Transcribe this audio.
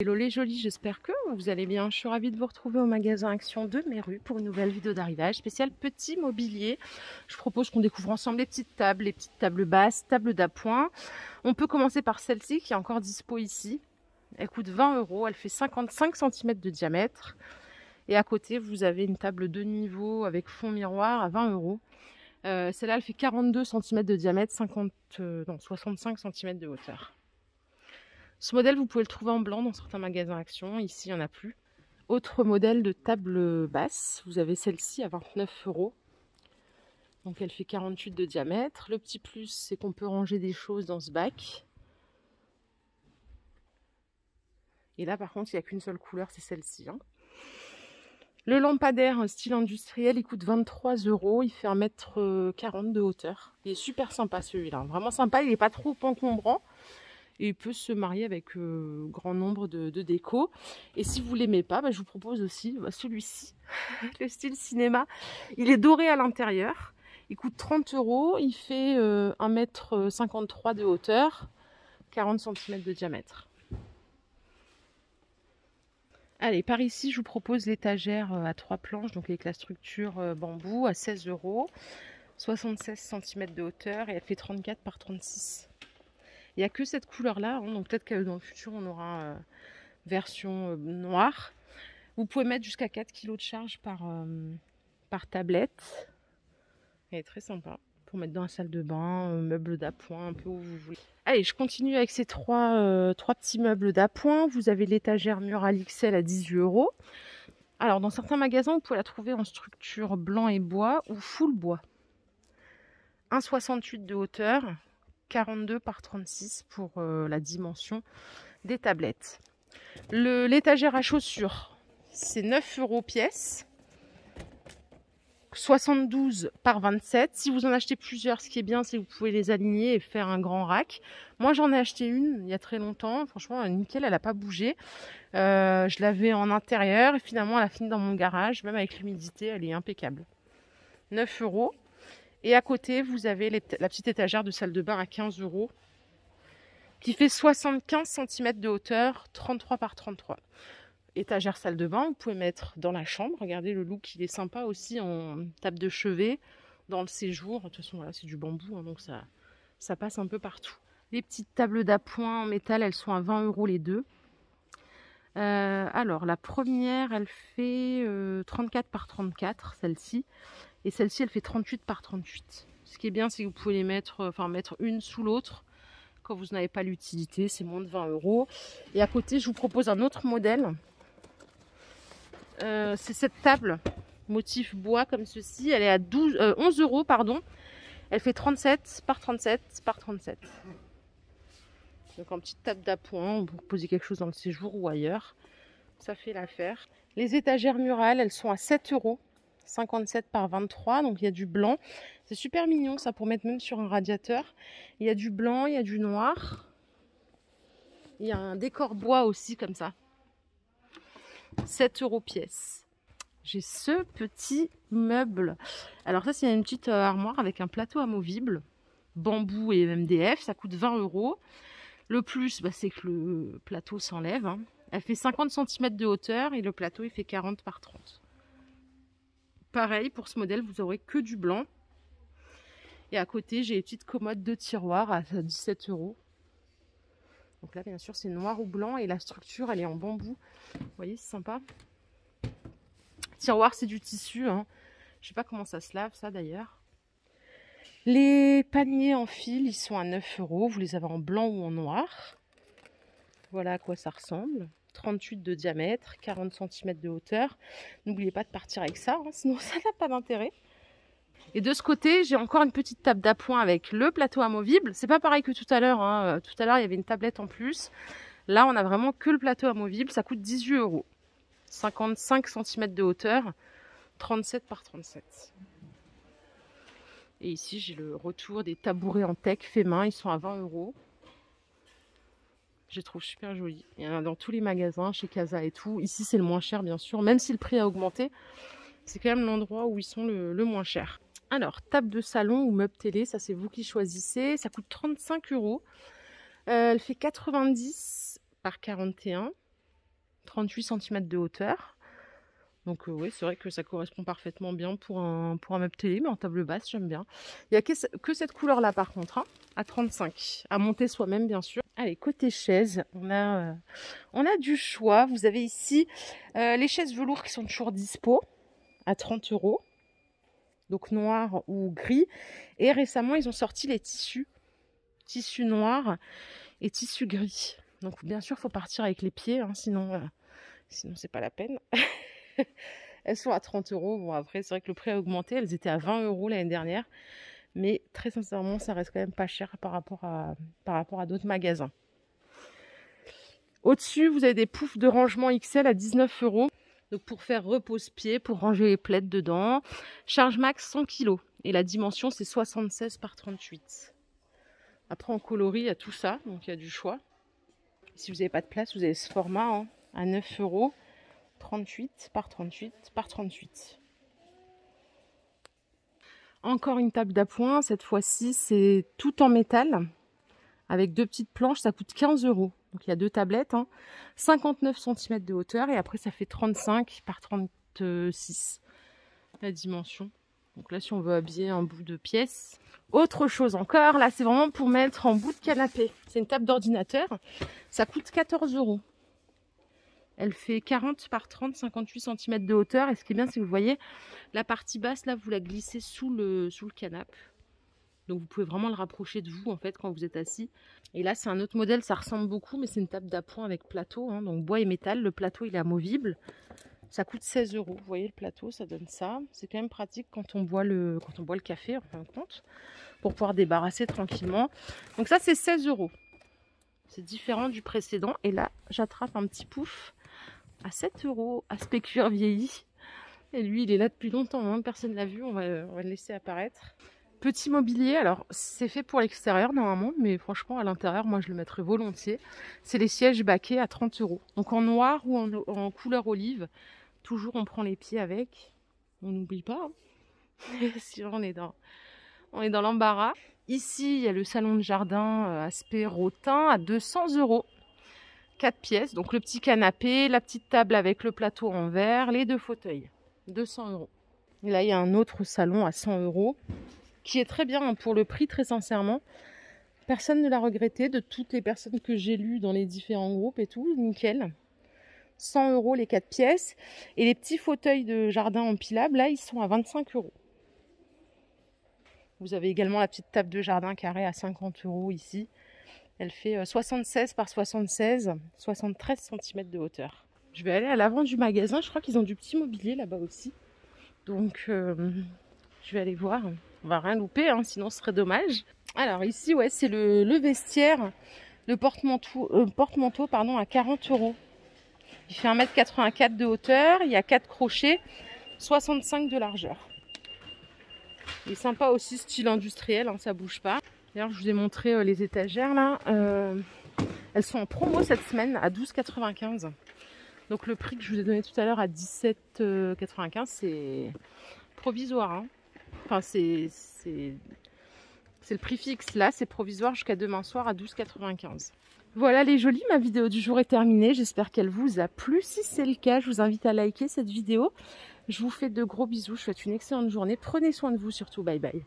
Hello les jolis, j'espère que vous allez bien. Je suis ravie de vous retrouver au magasin Action de Méru pour une nouvelle vidéo d'arrivage spéciale petit mobilier. Je propose qu'on découvre ensemble les petites tables basses, tables d'appoint. On peut commencer par celle-ci qui est encore dispo ici. Elle coûte 20 €, elle fait 55 cm de diamètre. Et à côté, vous avez une table de niveau avec fond miroir à 20 €. Celle-là, elle fait 42 cm de diamètre, 65 cm de hauteur. Ce modèle, vous pouvez le trouver en blanc dans certains magasins Action. Ici, il n'y en a plus. Autre modèle de table basse, vous avez celle-ci à 29 €. Donc elle fait 48 de diamètre. Le petit plus, c'est qu'on peut ranger des choses dans ce bac. Et là, par contre, il n'y a qu'une seule couleur, c'est celle-ci. Le lampadaire style industriel, il coûte 23 €. Il fait 1,40 m de hauteur. Il est super sympa celui-là. Vraiment sympa, il n'est pas trop encombrant. Et il peut se marier avec grand nombre de décos. Et si vous ne l'aimez pas, je vous propose aussi celui-ci, le style cinéma. Il est doré à l'intérieur. Il coûte 30 €. Il fait 1,53 m de hauteur, 40 cm de diamètre. Allez, par ici, je vous propose l'étagère à 3 planches, donc avec la structure bambou à 16 €, 76 cm de hauteur et elle fait 34 par 36. Il n'y a que cette couleur-là, donc peut-être que dans le futur, on aura version noire. Vous pouvez mettre jusqu'à 4 kg de charge par tablette. Elle est très sympa pour mettre dans la salle de bain, meubles d'appoint, un peu où vous voulez. Allez, je continue avec ces trois petits meubles d'appoint. Vous avez l'étagère murale XL à 18 €. Alors, dans certains magasins, vous pouvez la trouver en structure blanc et bois ou full bois. 1,68 de hauteur. 42 par 36 pour la dimension des tablettes. L'étagère à chaussures, c'est 9 € pièce. 72 par 27. Si vous en achetez plusieurs, ce qui est bien, c'est que vous pouvez les aligner et faire un grand rack. Moi, j'en ai acheté une il y a très longtemps. Franchement, nickel, elle n'a pas bougé. Je l'avais en intérieur et finalement, elle a fini dans mon garage. Même avec l'humidité, elle est impeccable. 9 €. Et à côté, vous avez la petite étagère de salle de bain à 15 € qui fait 75 cm de hauteur, 33 par 33. Étagère salle de bain, vous pouvez mettre dans la chambre. Regardez le look, il est sympa aussi en table de chevet, dans le séjour. De toute façon, voilà, c'est du bambou, donc ça passe un peu partout. Les petites tables d'appoint en métal, elles sont à 20 € les deux. Alors, la première, elle fait 34 par 34, celle-ci. Et celle-ci, elle fait 38 par 38. Ce qui est bien, c'est que vous pouvez les mettre une sous l'autre. Quand vous n'avez pas l'utilité, c'est moins de 20 €. Et à côté, je vous propose un autre modèle. C'est cette table, motif bois comme ceci. Elle est à 11 €, pardon. Elle fait 37 par 37 par 37. Donc en petite table d'appoint, pour poser quelque chose dans le séjour ou ailleurs. Ça fait l'affaire. Les étagères murales, elles sont à 7 €. 57 par 23, donc il y a du blanc. C'est super mignon ça pour mettre même sur un radiateur. Il y a du blanc, il y a du noir. Il y a un décor bois aussi comme ça. 7 € pièce. J'ai ce petit meuble. Alors ça, c'est une petite armoire avec un plateau amovible. Bambou et MDF, ça coûte 20 €. Le plus, c'est que le plateau s'enlève. Elle fait 50 cm de hauteur et le plateau, il fait 40 par 30. Pareil, pour ce modèle, vous n'aurez que du blanc. Et à côté, j'ai une petite commode de tiroir à 17 €. Donc là, bien sûr, c'est noir ou blanc. Et la structure, elle est en bambou. Vous voyez, c'est sympa. Tiroir, c'est du tissu. Je ne sais pas comment ça se lave, ça, d'ailleurs. Les paniers en fil, ils sont à 9 €. Vous les avez en blanc ou en noir. Voilà à quoi ça ressemble. 38 de diamètre, 40 cm de hauteur. N'oubliez pas de partir avec ça, sinon ça n'a pas d'intérêt. Et de ce côté, j'ai encore une petite table d'appoint avec le plateau amovible. C'est pas pareil que tout à l'heure. Tout à l'heure, il y avait une tablette en plus. Là, on a vraiment que le plateau amovible. Ça coûte 18 €. 55 cm de hauteur, 37 par 37. Et ici, j'ai le retour des tabourets en teck fait main. Ils sont à 20 €. Je les trouve super jolis. Il y en a dans tous les magasins, chez Casa et tout. Ici, c'est le moins cher, bien sûr. Même si le prix a augmenté, c'est quand même l'endroit où ils sont le moins cher. Alors, table de salon ou meuble télé, ça c'est vous qui choisissez. Ça coûte 35 €. Elle fait 90 par 41. 38 cm de hauteur. Donc oui, c'est vrai que ça correspond parfaitement bien pour un meuble télé, mais en table basse, j'aime bien. Il n'y a que cette couleur-là par contre, hein, à 35, à monter soi-même bien sûr. Allez, côté chaise, on a du choix. Vous avez ici les chaises velours qui sont toujours dispo, à 30 €, donc noir ou gris. Et récemment, ils ont sorti les tissus noirs et tissu gris. Donc bien sûr, il faut partir avec les pieds, hein, sinon c'est pas la peine. Elles sont à 30 €. Bon, après, c'est vrai que le prix a augmenté. Elles étaient à 20 € l'année dernière. Mais très sincèrement, ça reste quand même pas cher par rapport à d'autres magasins. Au-dessus, vous avez des poufs de rangement XL à 19 €. Donc pour faire repose-pied, pour ranger les plaids dedans. Charge max 100 kg. Et la dimension, c'est 76 par 38. Après, en coloris, il y a tout ça. Donc il y a du choix. Si vous n'avez pas de place, vous avez ce format, hein, à 9 €. 38 par 38 par 38. Encore une table d'appoint, cette fois-ci c'est tout en métal avec 2 petites planches, ça coûte 15 €. Donc il y a 2 tablettes, hein, 59 cm de hauteur et après ça fait 35 par 36 la dimension. Donc là si on veut habiller un bout de pièce. Autre chose encore, là c'est vraiment pour mettre en bout de canapé. C'est une table d'ordinateur, ça coûte 14 €. Elle fait 40 par 30, 58 cm de hauteur. Et ce qui est bien, c'est que vous voyez, la partie basse, là, vous la glissez sous le canapé. Donc, vous pouvez vraiment le rapprocher de vous, en fait, quand vous êtes assis. Et là, c'est un autre modèle, ça ressemble beaucoup, mais c'est une table d'appoint avec plateau, hein, donc bois et métal. Le plateau, il est amovible. Ça coûte 16 €. Vous voyez, le plateau, ça donne ça. C'est quand même pratique quand on boit le café, en fin de compte, pour pouvoir débarrasser tranquillement. Donc ça, c'est 16 €. C'est différent du précédent. Et là, j'attrape un petit pouf à 7 €, aspect cuir vieilli. Et lui, il est là depuis longtemps, hein. Personne ne l'a vu, on va le laisser apparaître. Petit mobilier, alors c'est fait pour l'extérieur normalement, mais franchement à l'intérieur, moi je le mettrais volontiers. C'est les sièges baquets à 30 €. Donc en noir ou en couleur olive, toujours on prend les pieds avec. On n'oublie pas, hein. Sinon on est dans l'embarras. Ici, il y a le salon de jardin aspect rotin à 200 €. 4 pièces, donc le petit canapé, la petite table avec le plateau en verre, les 2 fauteuils, 200 €. Et là, il y a un autre salon à 100 € qui est très bien, hein, pour le prix, très sincèrement. Personne ne l'a regretté, de toutes les personnes que j'ai lues dans les différents groupes et tout, nickel. 100 € les 4 pièces. Et les petits fauteuils de jardin empilables, là, ils sont à 25 €. Vous avez également la petite table de jardin carrée à 50 € ici. Elle fait 76 par 76, 73 cm de hauteur. Je vais aller à l'avant du magasin. Je crois qu'ils ont du petit mobilier là-bas aussi. Donc, je vais aller voir. On va rien louper, hein, sinon ce serait dommage. Alors ici, ouais, c'est le vestiaire, le porte-manteau pardon, à 40 €. Il fait 1,84 m de hauteur. Il y a 4 crochets, 65 de largeur. Il est sympa aussi, style industriel, hein, ça bouge pas. D'ailleurs, je vous ai montré les étagères là. Elles sont en promo cette semaine à 12,95 €. Donc le prix que je vous ai donné tout à l'heure à 17,95 €, c'est provisoire, hein. Enfin, c'est le prix fixe. Là, c'est provisoire jusqu'à demain soir à 12,95 €. Voilà les jolis, ma vidéo du jour est terminée. J'espère qu'elle vous a plu. Si c'est le cas, je vous invite à liker cette vidéo. Je vous fais de gros bisous. Je vous souhaite une excellente journée. Prenez soin de vous surtout. Bye bye.